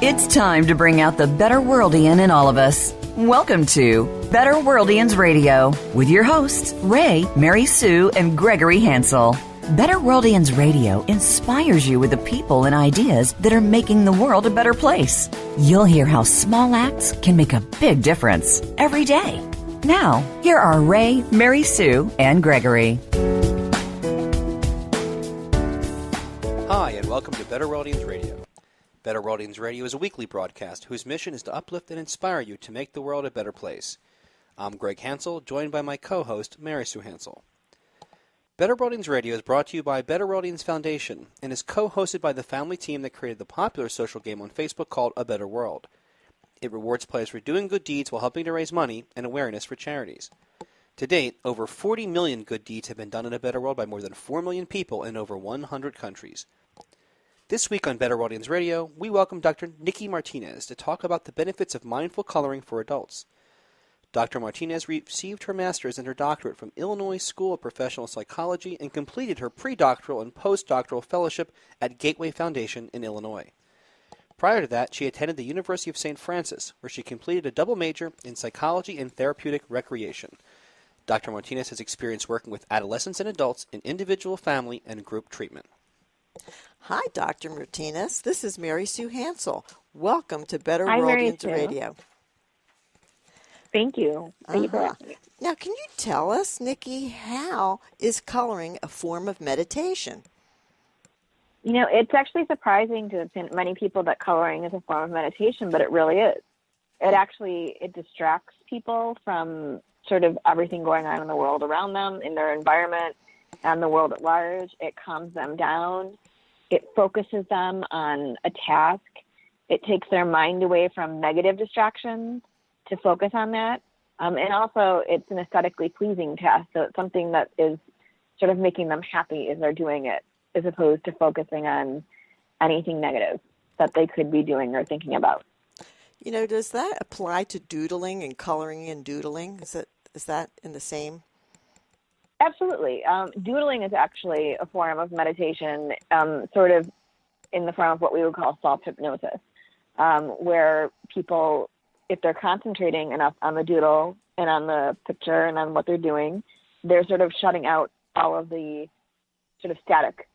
It's time to bring out the BetterWorldian in all of us. Welcome to BetterWorldians Radio with your hosts, Ray, Mary Sue, and Gregory Hansel. BetterWorldians Radio inspires you with the people and ideas that are making the world a better place. You'll hear how small acts can make a big difference every day. Now, here are Ray, Mary Sue, and Gregory. Hi, and welcome to BetterWorldians Radio. BetterWorldians Radio is a weekly broadcast whose mission is to uplift and inspire you to make the world a better place. I'm Greg Hansel, joined by my co-host, Mary Sue Hansel. BetterWorldians Radio is brought to you by BetterWorldians Foundation and is co-hosted by the family team that created the popular social game on Facebook called A Better World. It rewards players for doing good deeds while helping to raise money and awareness for charities. To date, over 40 million good deeds have been done in a better world by more than 4 million people in over 100 countries. This week on BetterWorldians Radio, we welcome Dr. Nicole Martinez to talk about the benefits of mindful coloring for adults. Dr. Martinez received her master's and her doctorate from Illinois School of Professional Psychology and completed her pre-doctoral and post-doctoral fellowship at Gateway Foundation in Illinois. Prior to that, she attended the University of St. Francis, where she completed a double major in Psychology and Therapeutic Recreation. Dr. Martinez has experience working with adolescents and adults in individual, family, and group treatment. Hi, Dr. Martinez. This is Mary Sue Hansel. Welcome to BetterWorldians Radio. Thank you. Thank you for asking me. Now, can you tell us, Nikki, how is coloring a form of meditation? You know, it's actually surprising to many people that coloring is a form of meditation, but it really is. It distracts people from sort of everything going on in the world around them, in their environment, and the world at large. It calms them down. It focuses them on a task. It takes their mind away from negative distractions to focus on that. And also, it's an aesthetically pleasing task. So it's something that is sort of making them happy as they're doing it, as opposed to focusing on anything negative that they could be doing or thinking about. You know, does that apply to doodling and coloring and doodling? Is that in the same? Absolutely. Doodling is actually a form of meditation, sort of in the form of what we would call self-hypnosis, where people, if they're concentrating enough on the doodle and on the picture and on what they're doing, they're sort of shutting out all of the sort of static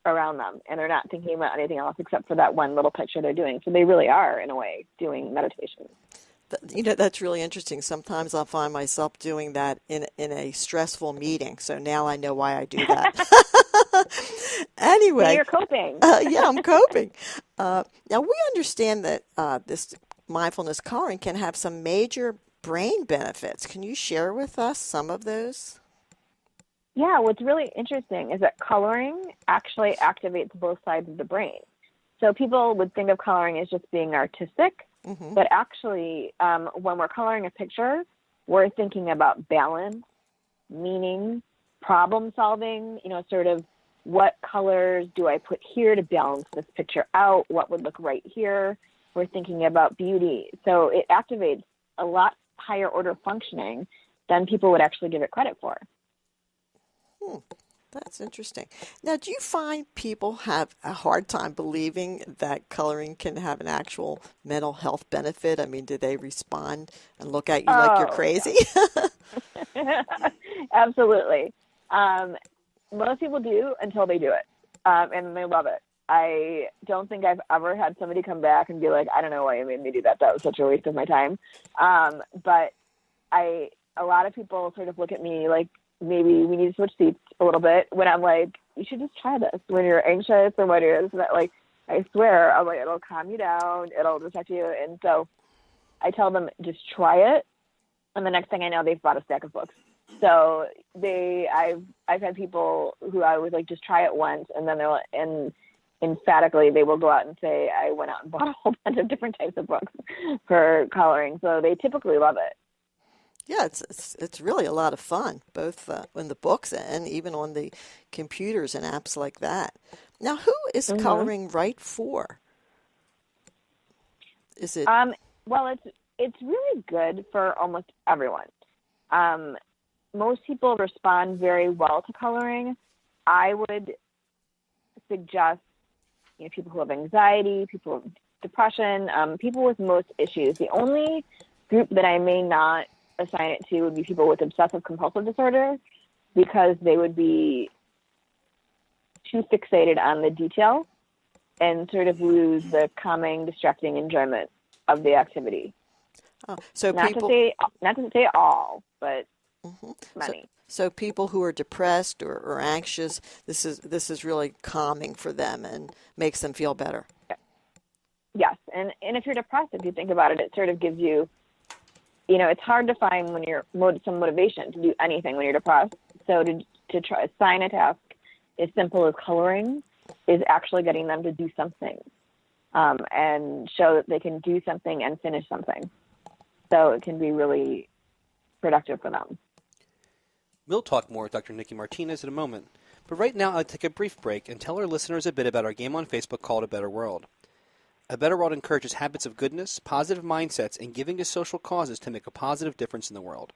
around them, and they're not thinking about anything else except for that one little picture they're doing. So they really are, in a way, doing meditation. You know, that's really interesting. Sometimes I'll find myself doing that in a stressful meeting. So now I know why I do that. Anyway. So you're coping. Yeah, I'm coping. Now, we understand that this mindfulness coloring can have some major brain benefits. Can you share with us some of those? Yeah, what's really interesting is that coloring actually activates both sides of the brain. So people would think of coloring as just being artistic. Mm-hmm. But actually, when we're coloring a picture, we're thinking about balance, meaning, problem solving, sort of what colors do I put here to balance this picture out? What would look right here? We're thinking about beauty. So it activates a lot higher order functioning than people would actually give it credit for. That's interesting. Now, do you find people have a hard time believing that coloring can have an actual mental health benefit? I mean, do they respond and look at you like you're crazy? Yeah. Absolutely. Most people do until they do it, and they love it. I don't think I've ever had somebody come back and be like, I don't know why you made me do that. That was such a waste of my time. But a lot of people sort of look at me like, maybe we need to switch seats a little bit, when I'm like, you should just try this when you're anxious or when you're like, I swear, I'm like, it'll calm you down, it'll distract you. And so I tell them, just try it. And the next thing I know, they've bought a stack of books. So I've had people who I was like, just try it once. And then and emphatically, they will go out and say, I went out and bought a whole bunch of different types of books for coloring. So they typically love it. Yeah, it's really a lot of fun, both in the books and even on the computers and apps like that. Now, who is coloring right for? Is it? Well, it's really good for almost everyone. Most people respond very well to coloring. I would suggest, people who have anxiety, people depression, people with most issues. The only group that I may not assign it to would be people with obsessive compulsive disorder, because they would be too fixated on the detail and sort of lose the calming, distracting enjoyment of the activity. So not to say all, but many. So people who are depressed or anxious, this is really calming for them and makes them feel better. Yes, and if you're depressed, if you think about it, it sort of gives you, it's hard to find when you're some motivation to do anything when you're depressed. So to try assign a task as simple as coloring is actually getting them to do something, and show that they can do something and finish something. So it can be really productive for them. We'll talk more with Dr. Nicole Martinez in a moment. But right now, I'll take a brief break and tell our listeners a bit about our game on Facebook called A Better World. A Better World encourages habits of goodness, positive mindsets, and giving to social causes to make a positive difference in the world.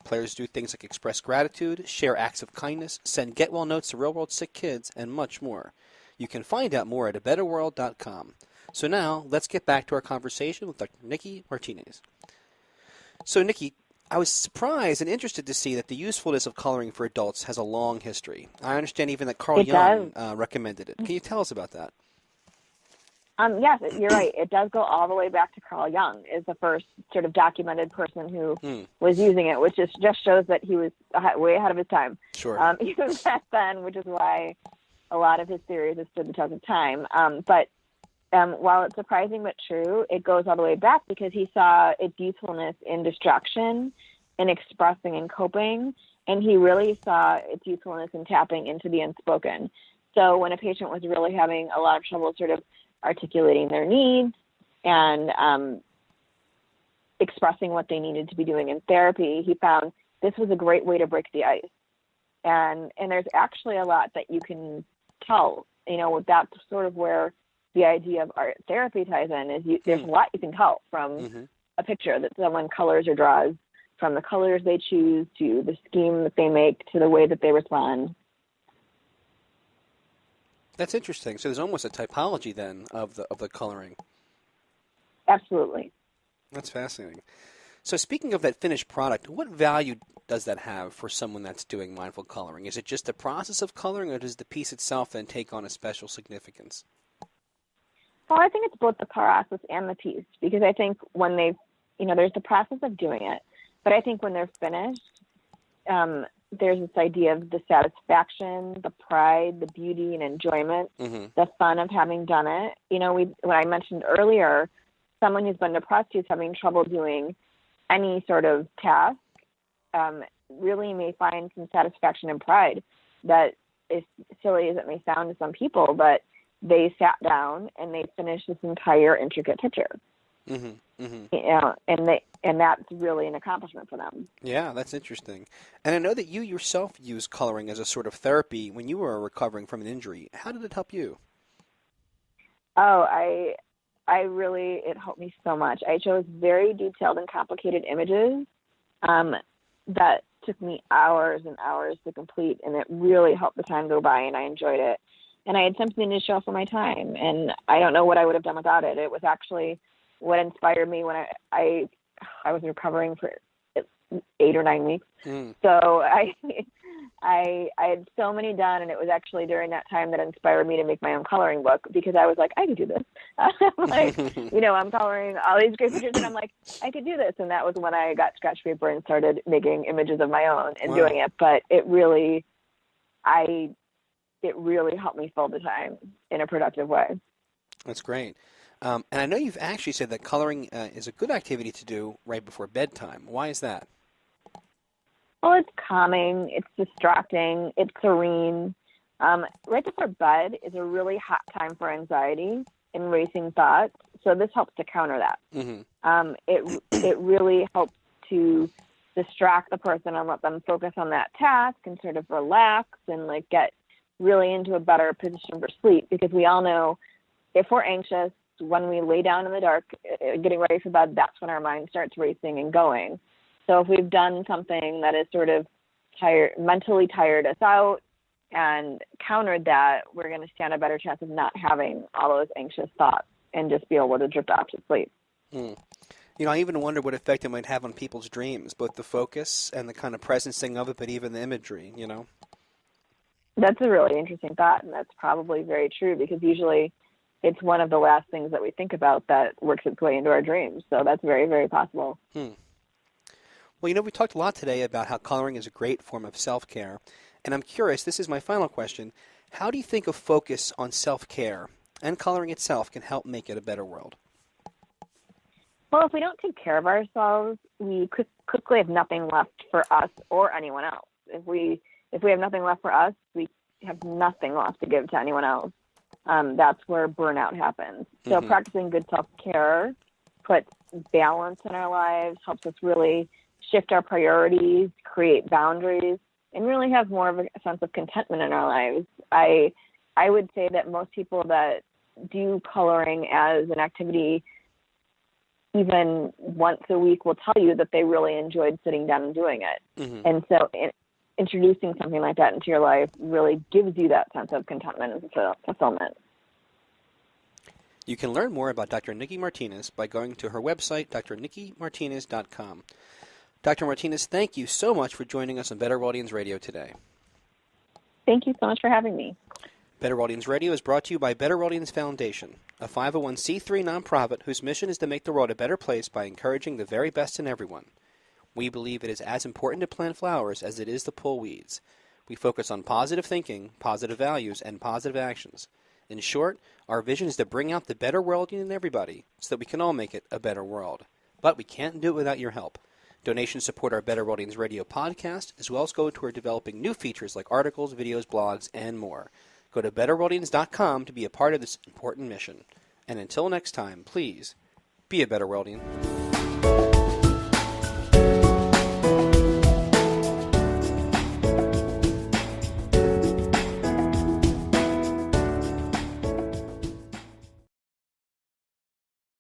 Players do things like express gratitude, share acts of kindness, send get-well notes to real-world sick kids, and much more. You can find out more at abetterworld.com. So now, let's get back to our conversation with Dr. Nicole Martinez. So, Nikki, I was surprised and interested to see that the usefulness of coloring for adults has a long history. I understand even that Carl Jung recommended it. Can you tell us about that? Yes, you're right. It does go all the way back to Carl Jung, is the first sort of documented person who was using it, which just shows that he was way ahead of his time. Sure. Even back then, which is why a lot of his theories have stood the test of time. But while it's surprising but true, it goes all the way back because he saw its usefulness in distraction, in expressing and coping, and he really saw its usefulness in tapping into the unspoken. So when a patient was really having a lot of trouble sort of articulating their needs and expressing what they needed to be doing in therapy, he found this was a great way to break the ice. And there's actually a lot that you can tell, that's sort of where the idea of art therapy ties in, is there's a lot you can tell from a picture that someone colors or draws, from the colors they choose to the scheme that they make to the way that they respond. That's interesting. So there's almost a typology then of the coloring. Absolutely. That's fascinating. So speaking of that finished product, what value does that have for someone that's doing mindful coloring? Is it just the process of coloring, or does the piece itself then take on a special significance? Well, I think it's both the process and the piece, because I think when there's the process of doing it, but I think when they're finished, there's this idea of the satisfaction, the pride, the beauty and enjoyment, the fun of having done it. When I mentioned earlier, someone who's been depressed, who's having trouble doing any sort of task, really may find some satisfaction and pride that, as silly as it may sound to some people, but they sat down and they finished this entire intricate picture. And that's really an accomplishment for them. Yeah, that's interesting. And I know that you yourself use coloring as a sort of therapy when you were recovering from an injury. How did it help you? Oh, it helped me so much. I chose very detailed and complicated images that took me hours and hours to complete, and it really helped the time go by, and I enjoyed it. And I had something to show for my time, and I don't know what I would have done without it. It was actually what inspired me when I was recovering for 8 or 9 weeks. So I had so many done, and it was actually during that time that inspired me to make my own coloring book, because I was like, I could do this. I'm coloring all these great pictures, and I'm like, I could do this. And that was when I got scratch paper and started making images of my own and doing it. But it really helped me fill the time in a productive way. That's great. And I know you've actually said that coloring is a good activity to do right before bedtime. Why is that? Well, it's calming, it's distracting, it's serene. Right before bed is a really hot time for anxiety and racing thoughts, so this helps to counter that. It really helps to distract the person and let them focus on that task and sort of relax and get really into a better position for sleep, because we all know if we're anxious, when we lay down in the dark, getting ready for bed, that's when our mind starts racing and going. So if we've done something that is sort of mentally tired us out and countered that, we're going to stand a better chance of not having all those anxious thoughts and just be able to drift off to sleep. Mm. I even wonder what effect it might have on people's dreams, both the focus and the kind of presencing of it, but even the imagery, That's a really interesting thought, and that's probably very true because usually it's one of the last things that we think about that works its way into our dreams. So that's very, very possible. Well, we talked a lot today about how coloring is a great form of self-care, and I'm curious, this is my final question, how do you think a focus on self-care and coloring itself can help make it a better world? Well, if we don't take care of ourselves, we quickly have nothing left for us or anyone else. If we have nothing left for us, we have nothing left to give to anyone else. That's where burnout happens. So practicing good self-care puts balance in our lives, helps us really shift our priorities, create boundaries, and really have more of a sense of contentment in our lives. I would say that most people that do coloring as an activity even once a week will tell you that they really enjoyed sitting down and doing it. And so introducing something like that into your life really gives you that sense of contentment and fulfillment. You can learn more about Dr. Nikki Martinez by going to her website, drnickymartinez.com. Dr. Martinez, thank you so much for joining us on BetterWorldians Radio today. Thank you so much for having me. BetterWorldians Radio is brought to you by BetterWorldians Foundation, a 501c3 nonprofit whose mission is to make the world a better place by encouraging the very best in everyone. We believe it is as important to plant flowers as it is to pull weeds. We focus on positive thinking, positive values, and positive actions. In short, our vision is to bring out the better world in everybody so that we can all make it a better world. But we can't do it without your help. Donations support our BetterWorldians Radio podcast, as well as go toward developing new features like articles, videos, blogs, and more. Go to BetterWorldians.com to be a part of this important mission. And until next time, please, be a better Worldian.